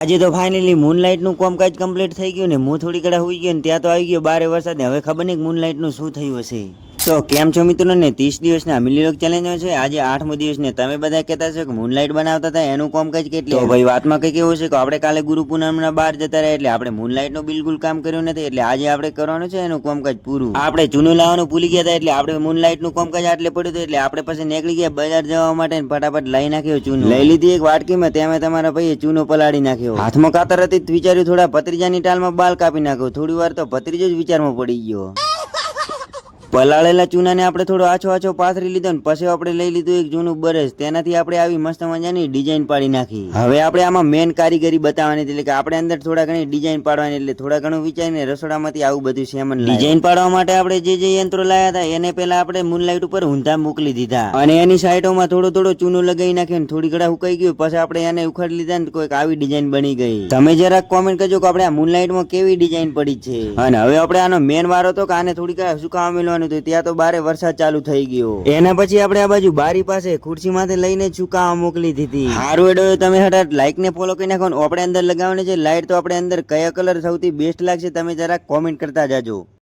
આજે તો finally moonlight નું કામકાજ કમ્પ્લીટ થઈ ગયું ને હું થોડી કડા હોઈ ગયો ને ત્યાં તો આવી ગયો બારે વરસાદ ને હવે ખબર નહીં મૂનલાઇટ નું શું થયું હશે. તો કેમ છો મિત્રો ને 30 દિવસના મિલીલોક ચેલેન્જ છે આજે 8મો દિવસ ને તમે બધા કહેતા છો કે મૂનલાઇટ બનાવતા હતા એનું કામકાજ કેટલી તો ભાઈ વાતમાં કઈ કેવું છે કે આપણે કાલે ગુરુ પૂનમના બહાર જતા રહ્યા એટલે આપણે મૂનલાઇટ નું બિલકુલ કામ કર્યું નથી એટલે આજે આપણે કરવાનું છે એનું કામકાજ પૂરું. આપણે ચૂનું લાવવાનું ભૂલી ગયા હતા એટલે આપણે મૂનલાઇટ નું કામકાજ આટલે પડ્યું હતું એટલે આપણે પછી નીકળી ગયા બજાર જવા માટે ફટાફટ લઈ નાખ્યો ચૂનો લઈ લીધી એક વાટકીમાં તેમાં તમારા ભાઈએ ચૂનો પલાળી નાખ્યો. હાથમાં કાતર હતી વિચાર્યું થોડા ભત્રીજાની ટાલમાં બાલ કાપી નાખ્યો થોડી વાર તો ભત્રીજો જ વિચારમાં પડી ગયો. પલાળેલા ચૂનાને આપણે થોડો આછો પાથરી લીધો ને પછી આપણે લઈ લીધું એક જૂનું બરસ તેનાથી આપણે આવી મસ્ત મજાની ડિઝાઇન પાડી નાખી. હવે આપણે આમાં મેન કારીગરી બતાવવાની એટલે કે આપણે અંદર થોડા ઘણી ડિઝાઇન પાડવાની એટલે થોડા ઘણું વિચારીને રસોડામાંથી આવું બધું સામાન ડિઝાઇન પાડવા માટે આપણે જે યંત્રો લાયા હતા એને પેલા આપણે મૂનલાઇટ ઉપર ઊંધા મોકલી દીધા અને એની સાઈડોમાં થોડો ચૂનો લગાવી નાખ્યો થોડી ઘડા હુકાઈ ગયું પછી આપણે એને ઉખાડી લીધા ને કોઈક આવી ડિઝાઇન બની ગઈ. તમે જરાક કોમેન્ટ કરજો કે આપણે આ મૂનલાઇટમાં કેવી ડિઝાઇન પડી છે. અને હવે આપણે આનો મેન વારો તો કે આને થોડી સુકાવા મેળવાનું ત્યાં તો બારે વરસાદ ચાલુ થઈ ગયો એના પછી આપણે આ બાજુ બારી પાસે ખુરશી માંથી લઈને છુકાવા મોકલી દીધી. હારું એડો તમે હટાટ લાઈક ને ફોલો કરી નાખો. આપણે અંદર લગાવવાની છે લાઈટ તો આપણે અંદર કયા કલર સૌથી બેસ્ટ લાગશે તમે જરાક કોમેન્ટ કરતા જાજો.